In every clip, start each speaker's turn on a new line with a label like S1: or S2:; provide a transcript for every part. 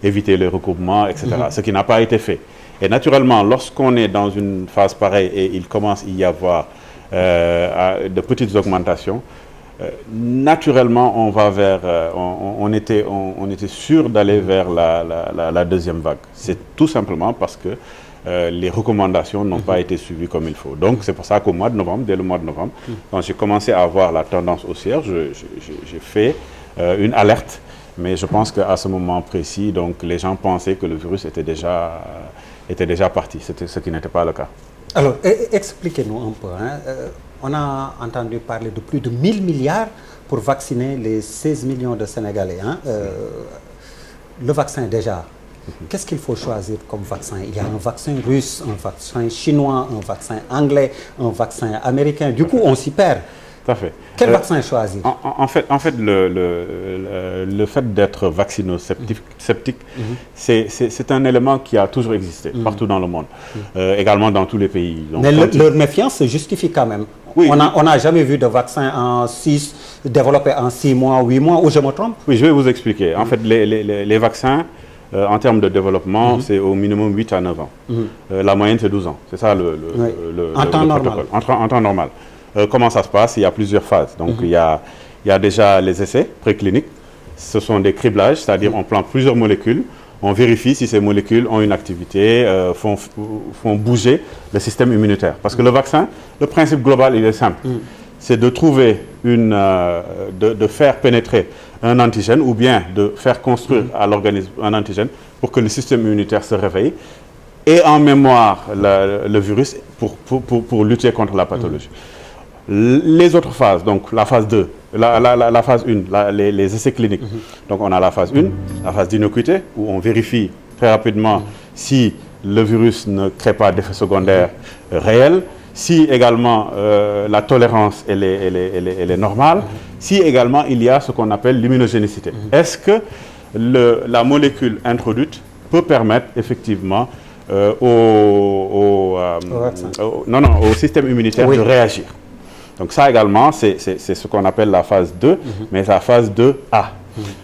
S1: éviter les recoupements, etc. Ce qui n'a pas été fait. Et naturellement, lorsqu'on est dans une phase pareille et il commence à y avoir de petites augmentations, naturellement, on va vers, on était sûr d'aller vers la deuxième vague. C'est tout simplement parce que les recommandations n'ont pas été suivies comme il faut. Donc, c'est pour ça qu'au mois de novembre, dès le mois de novembre, quand j'ai commencé à voir la tendance haussière, j'ai fait une alerte. Mais je pense qu'à ce moment précis, donc, les gens pensaient que le virus était déjà parti, ce qui n'était pas le cas.
S2: Alors, expliquez-nous un peu. On a entendu parler de plus de 1000 milliards pour vacciner les 16 millions de Sénégalais. Le vaccin déjà, qu'est-ce qu'il faut choisir comme vaccin? Il y a un vaccin russe, un vaccin chinois, un vaccin anglais, un vaccin américain. Du coup, on s'y perd.
S1: Tout à fait.
S2: Quel vaccin choisir?
S1: En fait, le fait d'être vaccino-sceptique, c'est un élément qui a toujours existé partout dans le monde, également dans tous les pays. Donc,
S2: mais leur méfiance se justifie quand même. Oui, on n'a jamais vu de vaccin développé en 6 mois, 8 mois, ou je me trompe?
S1: Oui, je vais vous expliquer. En fait, les vaccins, en termes de développement, c'est au minimum 8 à 9 ans. La moyenne, c'est 12 ans. C'est ça le protocole. En temps normal. Comment ça se passe? Il y a plusieurs phases. Donc, il y a déjà les essais précliniques. Ce sont des criblages, c'est-à-dire on plante plusieurs molécules, on vérifie si ces molécules ont une activité, font bouger le système immunitaire. Parce que le vaccin, le principe global, il est simple. C'est de trouver de faire pénétrer un antigène ou bien de faire construire à l'organisme un antigène pour que le système immunitaire se réveille et en mémoire le virus pour lutter contre la pathologie. Les autres phases, donc la phase 2, la phase 1, les essais cliniques. Donc on a la phase 1, la phase d'innocuité, où on vérifie très rapidement si le virus ne crée pas d'effets secondaires réels, si également la tolérance elle est normale, si également il y a ce qu'on appelle l'immunogénicité. Est-ce que la molécule introduite peut permettre effectivement au système immunitaire de réagir? Donc ça également, c'est ce qu'on appelle la phase 2, mais la phase 2A.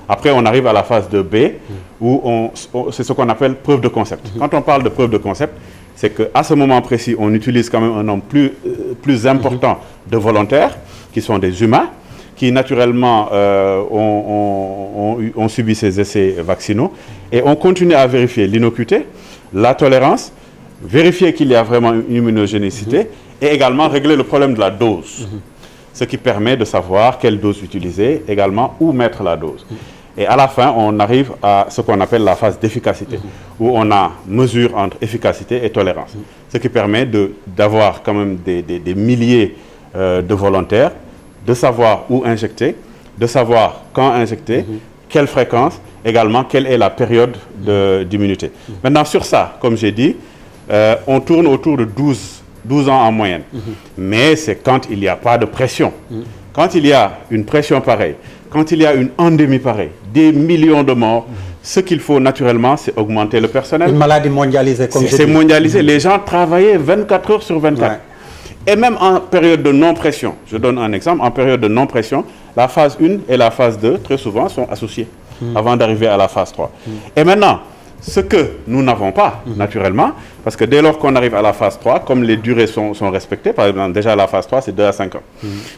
S1: Après, on arrive à la phase 2B, où c'est ce qu'on appelle preuve de concept. Quand on parle de preuve de concept, c'est qu'à ce moment précis, on utilise quand même un nombre plus important de volontaires, qui sont des humains, qui naturellement ont subi ces essais vaccinaux, et on continue à vérifier l'innocuité, la tolérance, vérifier qu'il y a vraiment une immunogénicité, et également régler le problème de la dose, ce qui permet de savoir quelle dose utiliser, également où mettre la dose. Et à la fin, on arrive à ce qu'on appelle la phase d'efficacité, où on a mesure entre efficacité et tolérance, ce qui permet d'avoir quand même des milliers de volontaires, de savoir où injecter, de savoir quand injecter, quelle fréquence, également quelle est la période d'immunité. Maintenant, sur ça, comme j'ai dit, on tourne autour de 12 ans en moyenne. Mais c'est quand il n'y a pas de pression. Quand il y a une pression pareille, quand il y a une endémie pareille, des millions de morts, ce qu'il faut naturellement, c'est augmenter le personnel.
S2: Une maladie mondialisée, comme je dis.
S1: C'est mondialisé. Les gens travaillaient 24 heures sur 24. Ouais. Et même en période de non-pression, je donne un exemple, en période de non-pression, la phase 1 et la phase 2, très souvent, sont associées avant d'arriver à la phase 3. Et maintenant, ce que nous n'avons pas, naturellement, parce que dès lors qu'on arrive à la phase 3, comme les durées sont respectées, par exemple, déjà la phase 3, c'est 2 à 5 ans.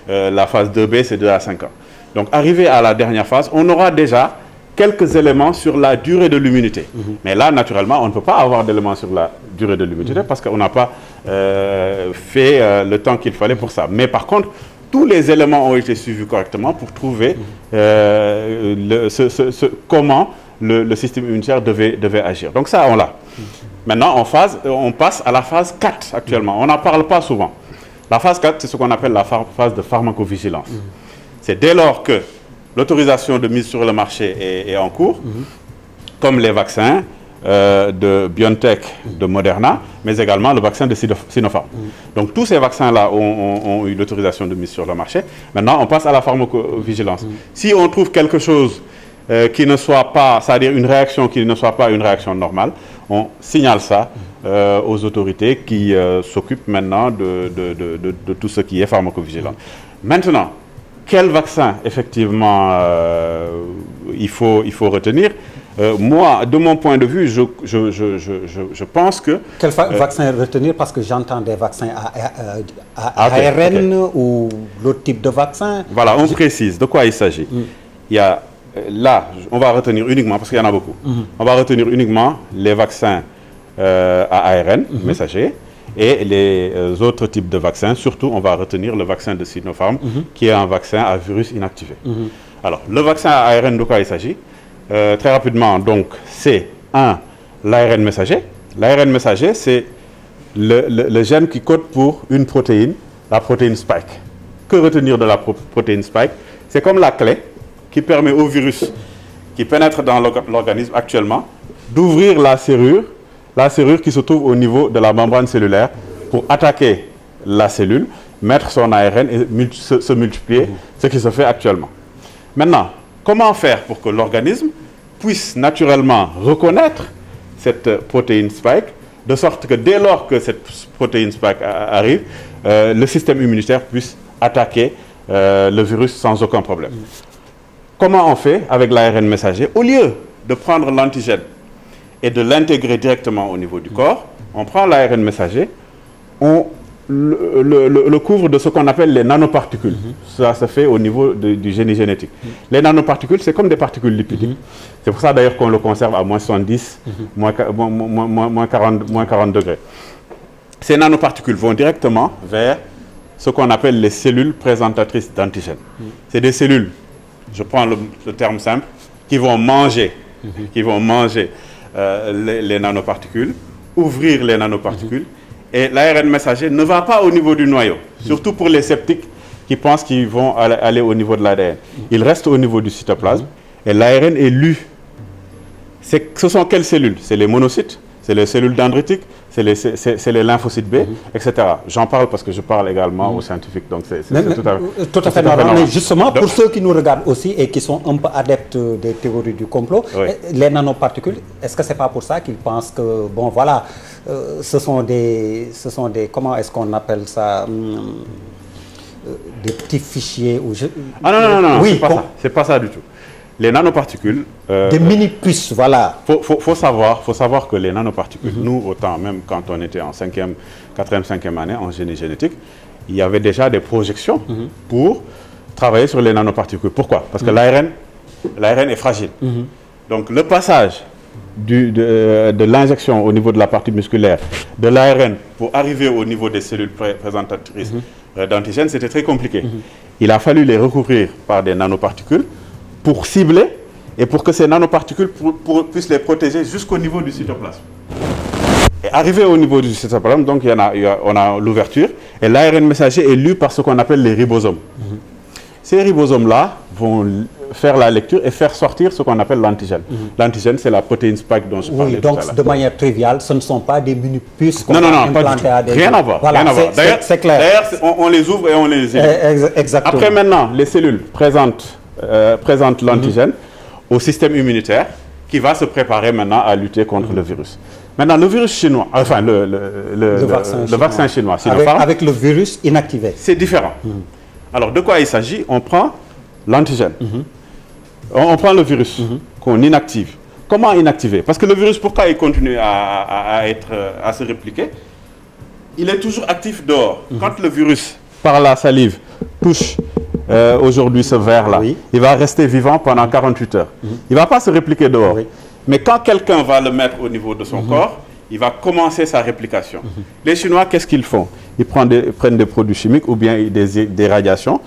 S1: La phase 2B, c'est 2 à 5 ans. Donc, arrivé à la dernière phase, on aura déjà quelques éléments sur la durée de l'immunité. Mais là, naturellement, on ne peut pas avoir d'éléments sur la durée de l'immunité parce qu'on n'a pas fait le temps qu'il fallait pour ça. Mais par contre, tous les éléments ont été suivis correctement pour trouver comment le système immunitaire devait agir. Donc ça, on l'a. Maintenant, on passe à la phase 4 actuellement. On n'en parle pas souvent. La phase 4, c'est ce qu'on appelle la phase de pharmacovigilance. C'est dès lors que l'autorisation de mise sur le marché est en cours, comme les vaccins de BioNTech, de Moderna, mais également le vaccin de Sinopharm. Donc tous ces vaccins-là ont eu l'autorisation de mise sur le marché. Maintenant, on passe à la pharmacovigilance. Si on trouve quelque chose qui ne soit pas, c'est-à-dire une réaction qui ne soit pas une réaction normale, on signale ça aux autorités qui s'occupent maintenant de tout ce qui est pharmacovigilance. Maintenant, quel vaccin, effectivement, il faut retenir? Moi, de mon point de vue, je pense que...
S2: Quel vaccin retenir? Parce que j'entends des vaccins à ARN ou l'autre type de vaccin.
S1: Voilà, on précise de quoi il s'agit. Il y a, là, on va retenir uniquement, parce qu'il y en a beaucoup, on va retenir uniquement les vaccins à ARN messager et les autres types de vaccins. Surtout, on va retenir le vaccin de Sinopharm, qui est un vaccin à virus inactivé. Alors, le vaccin à ARN, de quoi il s'agit? Très rapidement, donc, c'est l'ARN messager. L'ARN messager, c'est le gène qui code pour une protéine, la protéine spike. Que retenir de la protéine spike? C'est comme la clé qui permet au virus qui pénètre dans l'organisme actuellement d'ouvrir la serrure qui se trouve au niveau de la membrane cellulaire pour attaquer la cellule, mettre son ARN et se multiplier, ce qui se fait actuellement. Maintenant, comment faire pour que l'organisme puisse naturellement reconnaître cette protéine spike, de sorte que dès lors que cette protéine spike arrive, le système immunitaire puisse attaquer le virus sans aucun problème. Comment on fait avec l'ARN messager? Au lieu de prendre l'antigène et de l'intégrer directement au niveau du corps, on prend l'ARN messager, on le couvre de ce qu'on appelle les nanoparticules. Ça se fait au niveau du génie génétique. Les nanoparticules, c'est comme des particules lipidiques. C'est pour ça d'ailleurs qu'on le conserve à moins 70, moins 40 degrés. Ces nanoparticules vont directement vers ce qu'on appelle les cellules présentatrices d'antigènes. C'est des cellules, je prends le terme simple, qui vont manger, les nanoparticules, ouvrir les nanoparticules. Et l'ARN messager ne va pas au niveau du noyau, surtout pour les sceptiques qui pensent qu'ils vont aller au niveau de l'ADN. Il reste au niveau du cytoplasme et l'ARN est lu. Ce sont quelles cellules? C'est les monocytes, c'est les cellules dendritiques, c'est les lymphocytes B, etc. J'en parle parce que je parle également aux scientifiques, donc c'est
S2: tout à fait normal. Mais justement, pour ceux qui nous regardent aussi et qui sont un peu adeptes des théories du complot, les nanoparticules, est-ce que c'est pas pour ça qu'ils pensent que, bon voilà, ce sont des, comment est-ce qu'on appelle ça, des petits fichiers ou
S1: non, oui, c'est pas ça du tout. Les nanoparticules...
S2: des mini-puces, voilà.
S1: Faut savoir que les nanoparticules, nous, autant même quand on était en 4e, 5e année en génie génétique, il y avait déjà des projections pour travailler sur les nanoparticules. Pourquoi? Parce que l'ARN est fragile. Donc le passage de l'injection au niveau de la partie musculaire de l'ARN pour arriver au niveau des cellules présentatrices d'antigènes, c'était très compliqué. Il a fallu les recouvrir par des nanoparticules pour cibler et pour que ces nanoparticules puissent les protéger jusqu'au niveau du cytoplasme. Et arrivé au niveau du cytoplasme, donc on a l'ouverture et l'ARN messager est lu par ce qu'on appelle les ribosomes. Ces ribosomes-là vont faire la lecture et faire sortir ce qu'on appelle l'antigène. L'antigène, c'est la protéine spike dont je parlais tout à l'heure.
S2: Donc, de manière triviale, ce ne sont pas des mini-puces qu'on
S1: a implantées à des... Rien à voir.
S2: Voilà, c'est clair.
S1: D'ailleurs, on les ouvre et on les élimine.
S2: Exactement.
S1: Après, maintenant, les cellules présentent l'antigène au système immunitaire qui va se préparer maintenant à lutter contre le virus. Maintenant, le virus chinois, enfin le vaccin chinois,
S2: avec le virus inactivé.
S1: C'est différent. Alors, de quoi il s'agit? On prend l'antigène. On prend le virus qu'on inactive. Comment inactiver? Parce que le virus, pourquoi il continue à se répliquer? Il est toujours actif dehors. Quand le virus, par la salive, touche aujourd'hui ce verre-là, il va rester vivant pendant 48 heures. Il ne va pas se répliquer dehors. Mais quand quelqu'un va le mettre au niveau de son corps, il va commencer sa réplication. Les Chinois, qu'est-ce qu'ils font? Ils prennent des produits chimiques ou bien des radiations.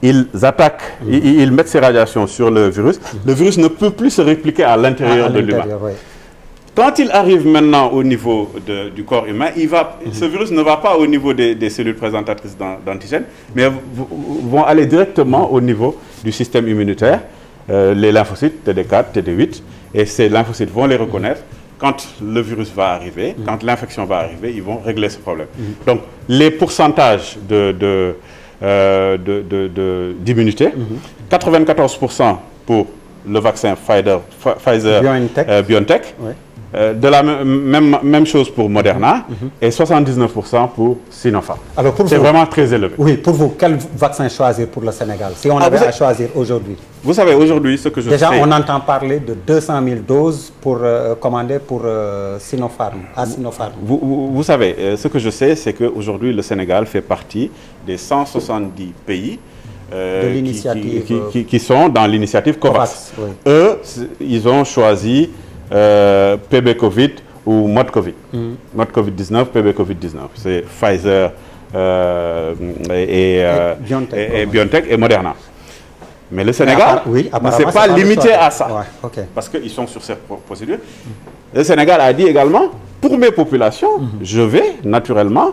S1: Ils attaquent, ils mettent ces radiations sur le virus. Le virus ne peut plus se répliquer à l'intérieur de l'humain. Quand il arrive maintenant au niveau du corps humain, ce virus ne va pas au niveau des cellules présentatrices d'antigènes, mais vont aller directement au niveau du système immunitaire, les lymphocytes TD4, TD8, et ces lymphocytes vont les reconnaître. Quand le virus va arriver, quand l'infection va arriver, ils vont régler ce problème. Donc, les pourcentages d'immunité, 94% pour le vaccin Pfizer-BioNTech, de la même chose pour Moderna et 79% pour Sinopharm.
S2: Alors pour
S1: c'est vraiment très élevé.
S2: Oui, pour vous, quel vaccin choisir pour le Sénégal si on avait à choisir aujourd'hui?
S1: Vous savez, aujourd'hui, ce que je
S2: Déjà,
S1: sais...
S2: on entend parler de 200 000 doses pour commander pour Sinopharm, à Sinopharm.
S1: Vous savez, ce que je sais, c'est qu'aujourd'hui, le Sénégal fait partie des 170 pays qui sont dans l'initiative COVAX. Oui. Eux, ils ont choisi PB Covid ou mode Covid. Mode Covid-19, PB Covid-19. C'est Pfizer et BioNTech et Moderna. Mais le Sénégal ne s'est pas limité à ça.
S2: Ouais, okay.
S1: Parce qu'ils sont sur cette procédure. Le Sénégal a dit également, pour mes populations, je vais naturellement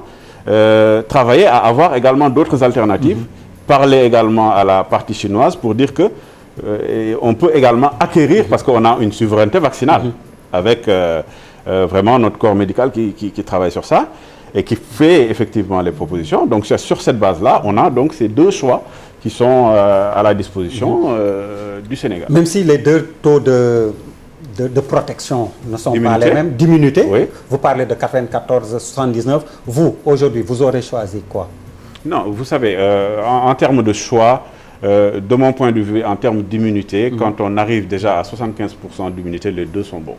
S1: travailler à avoir également d'autres alternatives. Parler également à la partie chinoise pour dire que on peut également acquérir, parce qu'on a une souveraineté vaccinale, avec vraiment notre corps médical qui travaille sur ça et qui fait effectivement les propositions. Donc sur cette base-là, on a donc ces deux choix qui sont à la disposition du Sénégal.
S2: Même si les deux taux de protection ne sont pas les mêmes, d'immunité, oui. Vous parlez de 94, 79, vous, aujourd'hui, vous aurez choisi quoi?
S1: Non, vous savez, en termes de choix, de mon point de vue, en termes d'immunité, quand on arrive déjà à 75% d'immunité, les deux sont bons.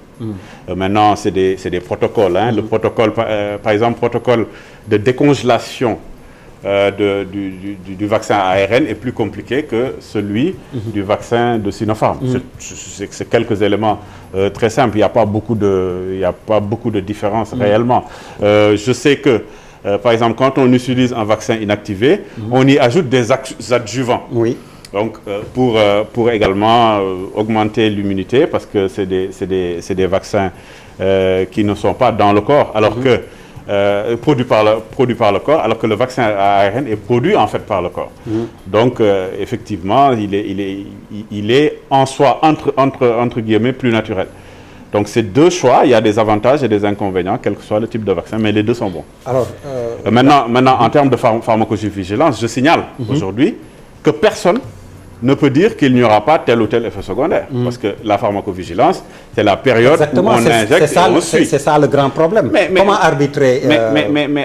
S1: Maintenant, c'est des protocoles. Hein. Le protocole, par exemple, protocole de décongélation du vaccin ARN est plus compliqué que celui du vaccin de Sinopharm. C'est quelques éléments très simples. Il n'y a pas beaucoup de différence réellement. Je sais que par exemple, quand on utilise un vaccin inactivé, on y ajoute des adjuvants. Oui. Donc, pour également augmenter l'immunité, parce que c'est des vaccins qui ne sont pas dans le corps, alors que produits par le corps, alors que le vaccin ARN est produit en fait par le corps. Donc, effectivement, il est en soi entre guillemets plus naturel. Donc, c'est deux choix. Il y a des avantages et des inconvénients, quel que soit le type de vaccin, mais les deux sont bons. Alors, maintenant, en termes de pharmacovigilance, je signale aujourd'hui que personne ne peut dire qu'il n'y aura pas tel ou tel effet secondaire. Parce que la pharmacovigilance, c'est la période où on injecte et on suit.
S2: C'est ça le grand problème. Comment arbitrer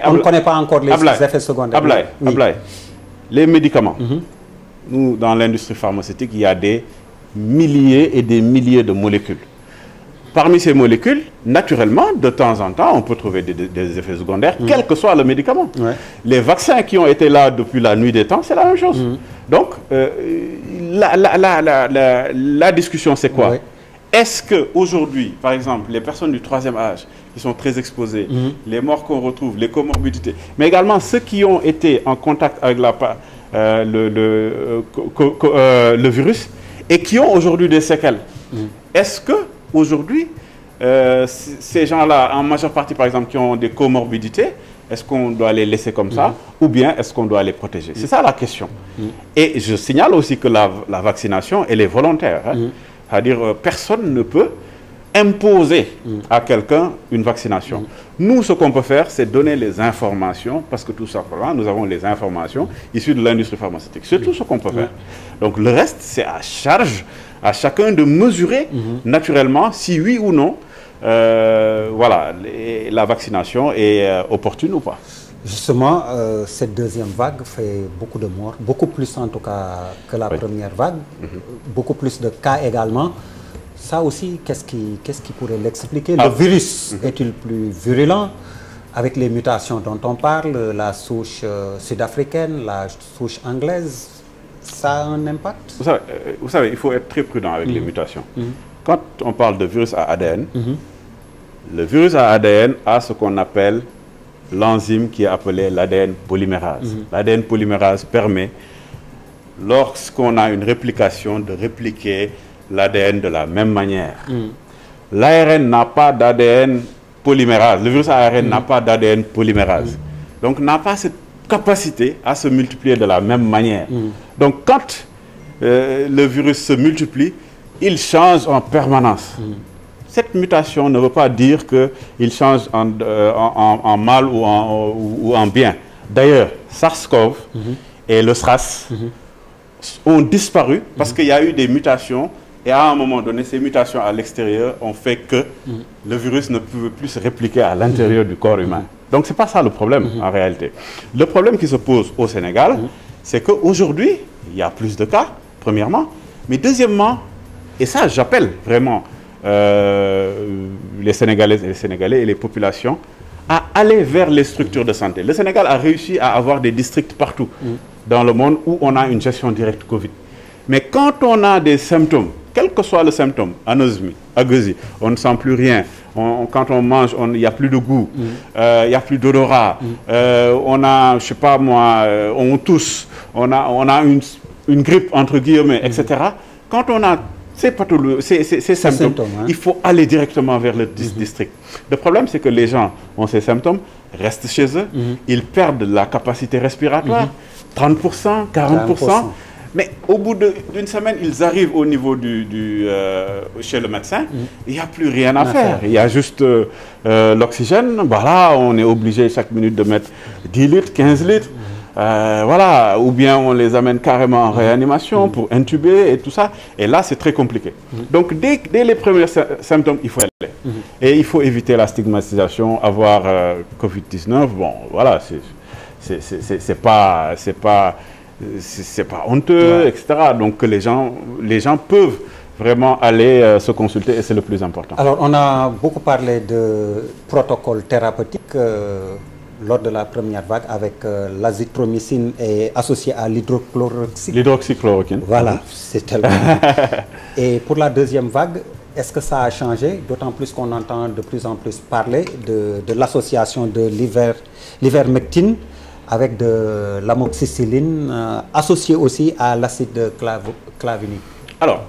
S2: on ne connaît pas encore les effets secondaires.
S1: Ablaye, les médicaments. Nous, dans l'industrie pharmaceutique, il y a des milliers et des milliers de molécules. Parmi ces molécules, naturellement, de temps en temps, on peut trouver des effets secondaires, quel que soit le médicament. Ouais. Les vaccins qui ont été là depuis la nuit des temps, c'est la même chose. Donc, la discussion, c'est quoi? Est-ce qu'aujourd'hui, par exemple, les personnes du troisième âge, qui sont très exposées, les morts qu'on retrouve, les comorbidités, mais également ceux qui ont été en contact avec le virus et qui ont aujourd'hui des séquelles, est-ce que aujourd'hui, ces gens-là, en majeure partie, par exemple, qui ont des comorbidités, est-ce qu'on doit les laisser comme ça ou bien est-ce qu'on doit les protéger? C'est ça la question. Et je signale aussi que la vaccination, elle est volontaire. Hein. C'est-à-dire, personne ne peut imposer à quelqu'un une vaccination. Nous, ce qu'on peut faire, c'est donner les informations, parce que tout simplement, nous avons les informations issues de l'industrie pharmaceutique. C'est tout ce qu'on peut faire. Donc, le reste, c'est à charge à chacun de mesurer naturellement si oui ou non voilà, la vaccination est opportune ou pas.
S2: Justement, cette deuxième vague fait beaucoup de morts, beaucoup plus en tout cas que la première vague, beaucoup plus de cas également. Ça aussi, qu'est-ce qui pourrait l'expliquer? Le virus est-il plus virulent avec les mutations dont on parle, la souche sud-africaine, la souche anglaise? Ça a un impact?
S1: Vous savez, il faut être très prudent avec les mutations. Quand on parle de virus à ADN, le virus à ADN a ce qu'on appelle l'enzyme qui est appelée l'ADN polymérase. L'ADN polymérase permet, lorsqu'on a une réplication, de répliquer l'ADN de la même manière. L'ARN n'a pas d'ADN polymérase. Le virus à ARN n'a pas d'ADN polymérase. Donc, n'a pas cette capacité à se multiplier de la même manière. Donc, quand le virus se multiplie, il change en permanence. Cette mutation ne veut pas dire qu'il change en mal ou en bien. D'ailleurs, SARS-CoV et le SRAS ont disparu parce qu'il y a eu des mutations Et à un moment donné, ces mutations à l'extérieur ont fait que le virus ne pouvait plus se répliquer à l'intérieur du corps humain. Donc, ce n'est pas ça le problème, en réalité. Le problème qui se pose au Sénégal, c'est qu'aujourd'hui, il y a plus de cas, premièrement. Mais deuxièmement, et ça, j'appelle vraiment les Sénégalaises et les Sénégalais et les populations à aller vers les structures de santé. Le Sénégal a réussi à avoir des districts partout dans le monde où on a une gestion directe Covid. Mais quand on a des symptômes, quel que soit le symptôme, anosmie, agueusie, on ne sent plus rien, quand on mange, il n'y a plus de goût, il n'y a plus d'odorat, on a, je sais pas moi, on tousse, on a une grippe entre guillemets, etc. Quand on a ces symptômes, il faut aller directement vers le district. Le problème, c'est que les gens ont ces symptômes, restent chez eux, ils perdent la capacité respiratoire, 30%, 40%. Mais au bout d'une semaine, ils arrivent au niveau chez le médecin, il n'y a plus rien à faire. Il y a juste l'oxygène. Voilà, on est obligé chaque minute de mettre 10 litres, 15 litres. Voilà, ou bien on les amène carrément en réanimation pour intuber et tout ça. Et là, c'est très compliqué. Donc, dès les premiers symptômes, il faut y aller. Et il faut éviter la stigmatisation, avoir Covid-19. Bon, voilà, c'est pas honteux, etc. Donc, les gens peuvent vraiment aller se consulter et c'est le plus important.
S2: Alors, on a beaucoup parlé de protocole thérapeutique lors de la première vague avec l'azithromycine et associé à l'hydroxychloroquine.
S1: L'hydroxychloroquine.
S2: Voilà, c'est tellement. Et pour la deuxième vague, est-ce que ça a changé? D'autant plus qu'on entend de plus en plus parler de l'association de l'ivermectine avec de l'amoxicilline associée aussi à l'acide clavinique.
S1: Alors,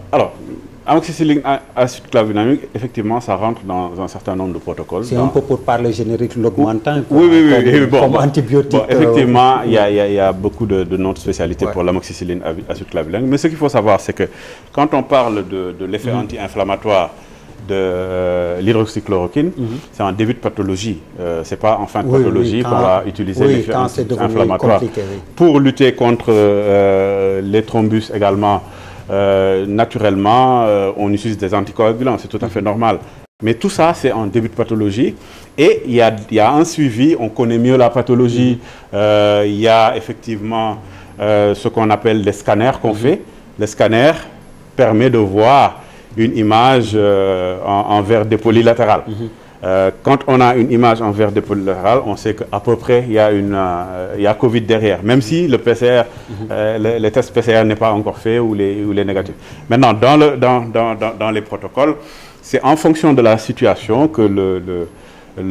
S1: amoxicilline, acide clavinique, effectivement, ça rentre dans un certain nombre de protocoles.
S2: C'est un peu pour parler générique, l'augmentin,
S1: oui,
S2: comme antibiotique.
S1: Bon, effectivement, il y a beaucoup de notre spécialité pour l'amoxicilline, acide clavinique. Mais ce qu'il faut savoir, c'est que quand on parle de l'effet anti-inflammatoire de l'hydroxychloroquine, c'est en début de pathologie. Ce n'est pas en fin de pathologie qu'on va utiliser l'effet anti-inflammatoire. Pour lutter contre les thrombus également, naturellement, on utilise des anticoagulants, c'est tout à fait normal. Mais tout ça, c'est en début de pathologie. Et il y a un suivi, on connaît mieux la pathologie. Il y a effectivement ce qu'on appelle les scanners qu'on fait. Les scanners permettent de voir une image en verre dépoli latéral. Quand on a une image en verre dépoli latéral, on sait qu'à peu près, il y a Covid derrière, même si le PCR, les tests PCR n'est pas encore fait ou les négatifs. Maintenant, dans les protocoles, c'est en fonction de la situation que le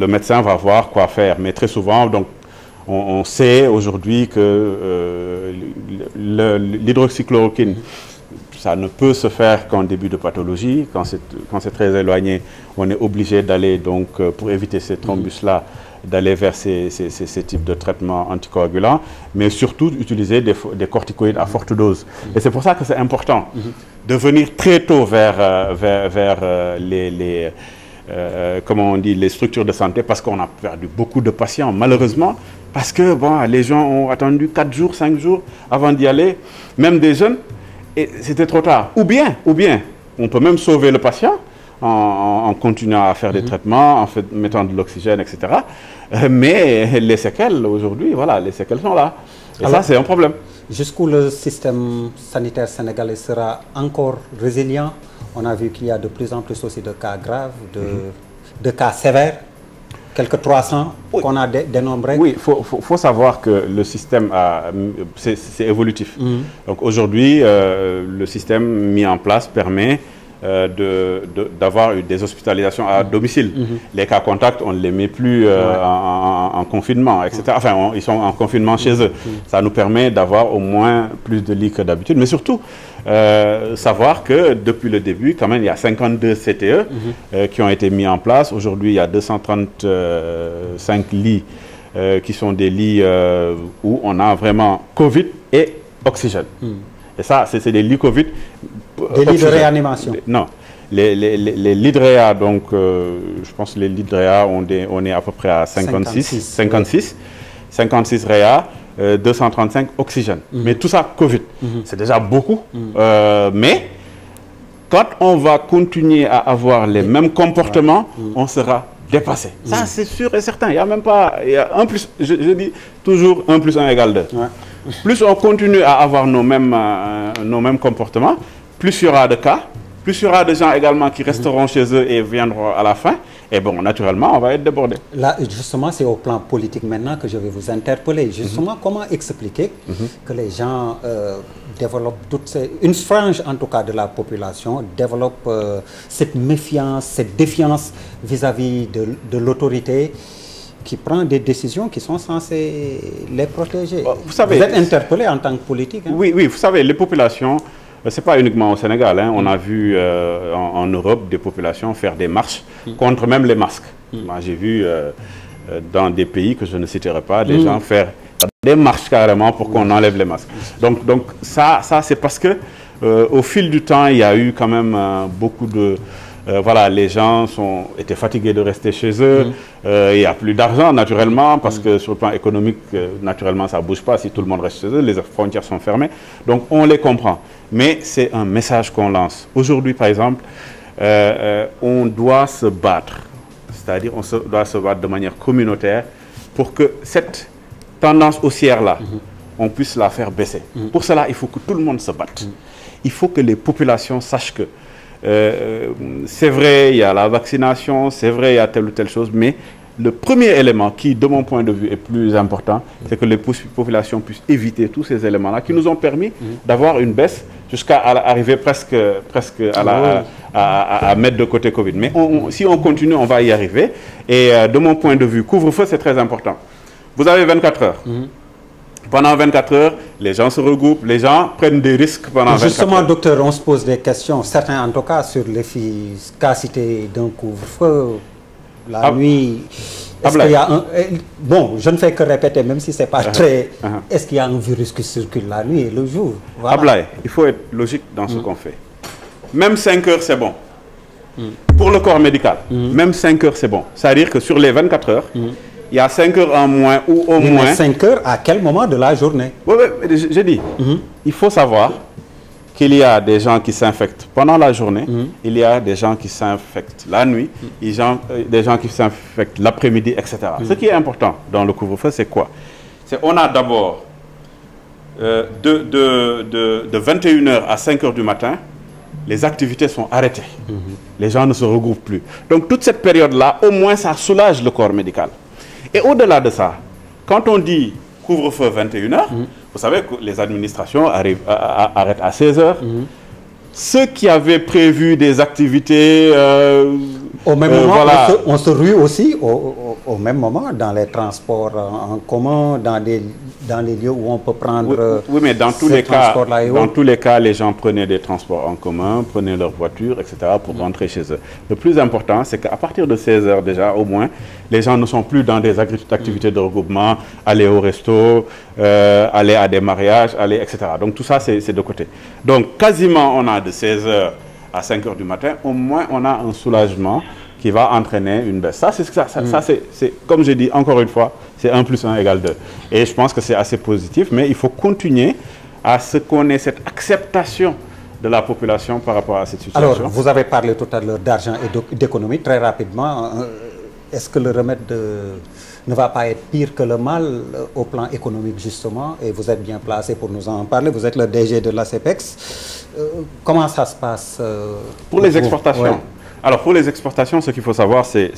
S1: médecin va voir quoi faire. Mais très souvent, donc, on sait aujourd'hui que l'hydroxychloroquine, ça ne peut se faire qu'en début de pathologie. Quand c'est très éloigné, on est obligé d'aller, donc, pour éviter ces thrombus-là, d'aller vers ces types de traitements anticoagulants, mais surtout utiliser des corticoïdes à forte dose. Et c'est pour ça que c'est important de venir très tôt vers comment on dit, les structures de santé, parce qu'on a perdu beaucoup de patients, malheureusement, parce que les gens ont attendu 4 jours, 5 jours avant d'y aller, même des jeunes. Et c'était trop tard. Ou bien, on peut même sauver le patient en continuant à faire des traitements, en mettant de l'oxygène, etc. Mais les séquelles, aujourd'hui, voilà, les séquelles sont là. Et alors, ça, c'est un problème.
S2: Jusqu'où le système sanitaire sénégalais sera encore résilient? On a vu qu'il y a de plus en plus aussi de cas graves, de cas sévères. Quelques 300 qu'on a dénombrés. Oui,
S1: il faut savoir que le système, c'est évolutif. Donc aujourd'hui, le système mis en place permet d'avoir des hospitalisations à domicile. Les cas contacts, on ne les met plus en confinement, etc. Enfin, ils sont en confinement chez eux. Ça nous permet d'avoir au moins plus de lits que d'habitude. Mais surtout, savoir que depuis le début, quand même, il y a 52 CTE qui ont été mis en place. Aujourd'hui, il y a 235 lits qui sont des lits où on a vraiment Covid et oxygène. Et ça, c'est des lits Covid.
S2: Des lits de réanimation?
S1: Non. Les lits de réa, donc, je pense que les lits de réa, on est à peu près à 56 réa. 235 oxygène. Mais tout ça, Covid. C'est déjà beaucoup. Mais quand on va continuer à avoir les mêmes comportements, on sera dépassé. Ça, c'est sûr et certain. Il n'y a même pas... Il y a un plus, je dis toujours 1 + 1 = 2. Ouais. Plus on continue à avoir nos mêmes comportements, plus il y aura de cas, plus il y aura de gens également qui resteront chez eux et viendront à la fin. Et bon, naturellement, on va être débordé.
S2: Là, justement, c'est au plan politique maintenant que je vais vous interpeller. Justement, comment expliquer que les gens développent une frange, en tout cas, de la population, développe cette méfiance, cette défiance vis-à-vis de l'autorité qui prend des décisions qui sont censées les protéger. Vous savez, vous êtes interpellé en tant que politique. Hein?
S1: Oui, vous savez, les populations... Ce n'est pas uniquement au Sénégal, hein. On a vu en Europe des populations faire des marches contre même les masques. Moi, j'ai vu dans des pays que je ne citerai pas, des gens faire des marches carrément pour qu'on enlève les masques. Donc ça c'est parce que au fil du temps, il y a eu quand même beaucoup de... voilà, les gens étaient fatigués de rester chez eux. Il n'y a plus d'argent, naturellement, parce que sur le plan économique, naturellement, ça ne bouge pas si tout le monde reste chez eux. Les frontières sont fermées. Donc, on les comprend. Mais c'est un message qu'on lance. Aujourd'hui, par exemple, on doit se battre. C'est-à-dire, on doit se battre de manière communautaire pour que cette tendance haussière-là, on puisse la faire baisser. Pour cela, il faut que tout le monde se batte. Il faut que les populations sachent que c'est vrai, il y a la vaccination, c'est vrai, il y a telle ou telle chose, mais le premier élément qui, de mon point de vue, est plus important, c'est que les populations puissent éviter tous ces éléments-là qui nous ont permis d'avoir une baisse jusqu'à arriver presque à mettre de côté Covid. Mais si on continue, on va y arriver. Et de mon point de vue, couvre-feu, c'est très important. Vous avez 24 heures. Pendant 24 heures, les gens se regroupent, les gens prennent des risques pendant 24 heures.
S2: Justement, docteur, on se pose des questions, certains en tout cas, sur l'efficacité d'un couvre-feu. La nuit, est-ce qu'il y a un... Bon, je ne fais que répéter, même si ce n'est pas très... Est-ce qu'il y a un virus qui circule la nuit et le jour?
S1: Voilà. Ablaye, il faut être logique dans ce qu'on fait. Même 5 heures, c'est bon. Pour le corps médical, même 5 heures, c'est bon. C'est-à-dire que sur les 24 heures, il y a 5 heures en moins ou au moins...
S2: 5 heures à quel moment de la journée?
S1: Oui, j'ai dit, il faut savoir qu'il y a des gens qui s'infectent pendant la journée, il y a des gens qui s'infectent la nuit, des gens qui s'infectent l'après-midi, etc. Ce qui est important dans le couvre-feu, c'est quoi? On a d'abord de 21h à 5h du matin, les activités sont arrêtées. Les gens ne se regroupent plus. Donc toute cette période-là, au moins, ça soulage le corps médical. Et au-delà de ça, quand on dit couvre-feu 21h, vous savez que les administrations arrêtent à 16h. Ceux qui avaient prévu des activités...
S2: au même moment, voilà. On se rue aussi au même moment dans les transports en commun, dans les lieux où on peut prendre...
S1: Oui, mais dans tous les cas, les gens prenaient des transports en commun, prenaient leur voiture, etc. pour rentrer chez eux. Le plus important, c'est qu'à partir de 16h déjà, au moins, les gens ne sont plus dans des activités de regroupement, aller au resto, aller à des mariages, etc. Donc tout ça, c'est de côté. Donc quasiment, on a de 16h à 5h du matin, au moins on a un soulagement qui va entraîner une baisse. Ça, c'est comme je dis encore une fois, c'est 1 + 1 = 2. Et je pense que c'est assez positif, mais il faut continuer à ce qu'on ait cette acceptation de la population par rapport à cette situation.
S2: Alors, vous avez parlé tout à l'heure d'argent et d'économie, très rapidement. Est-ce que le remède ne va pas être pire que le mal au plan économique, justement? Et vous êtes bien placé pour nous en parler. Vous êtes le DG de l'ACPEX. Comment ça se passe
S1: pour les exportations? Alors, pour les exportations, ce qu'il faut savoir, c'est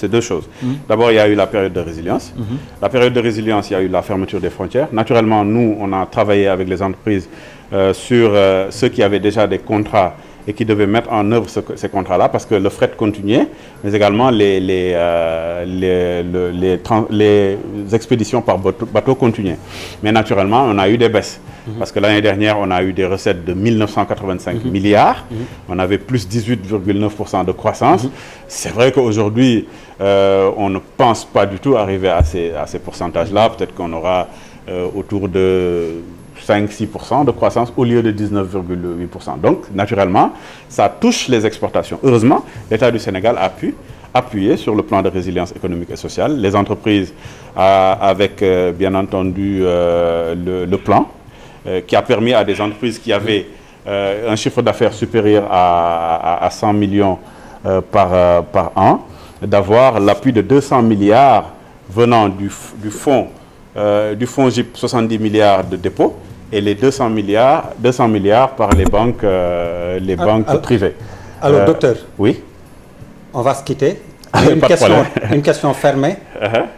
S1: 2 choses. D'abord, il y a eu la période de résilience. La période de résilience, il y a eu la fermeture des frontières. Naturellement, nous, on a travaillé avec les entreprises sur ceux qui avaient déjà des contrats et qui devaient mettre en œuvre ces contrats-là, parce que le fret continuait, mais également les expéditions par bateau continuaient. Mais naturellement, on a eu des baisses. Parce que l'année dernière, on a eu des recettes de 1985 milliards. On avait plus 18,9% de croissance. C'est vrai qu'aujourd'hui, on ne pense pas du tout arriver à ces pourcentages-là. Peut-être qu'on aura autour de 5-6% de croissance au lieu de 19,8%. Donc, naturellement, ça touche les exportations. Heureusement, l'État du Sénégal a pu appuyer sur le plan de résilience économique et sociale. Les entreprises, avec bien entendu le plan, qui a permis à des entreprises qui avaient un chiffre d'affaires supérieur à 100 millions par an, d'avoir l'appui de 200 milliards venant du fonds GIP, 70 milliards de dépôts, et les 200 milliards par les banques privées.
S2: Alors, docteur,
S1: oui,
S2: on va se quitter. Une question fermée.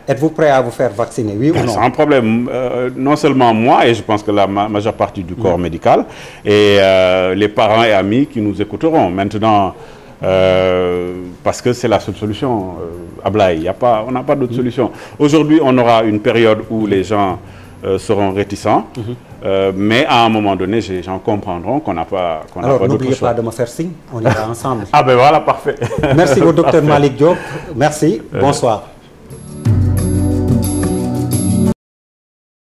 S2: Êtes-vous prêt à vous faire vacciner, oui ou non?
S1: Sans problème. Non seulement moi, et je pense que la majeure partie du corps médical, et les parents et amis qui nous écouteront. Maintenant, parce que c'est la seule solution, Ablaye, on n'a pas d'autre solution. Aujourd'hui, on aura une période où les gens seront réticents, mais à un moment donné, les gens comprendront qu'on n'a pas d'autre choix.
S2: Alors, n'oubliez pas de me faire signe, on ira ensemble.
S1: Ah ben voilà, parfait.
S2: Merci au docteur Malick Diop, merci, bonsoir.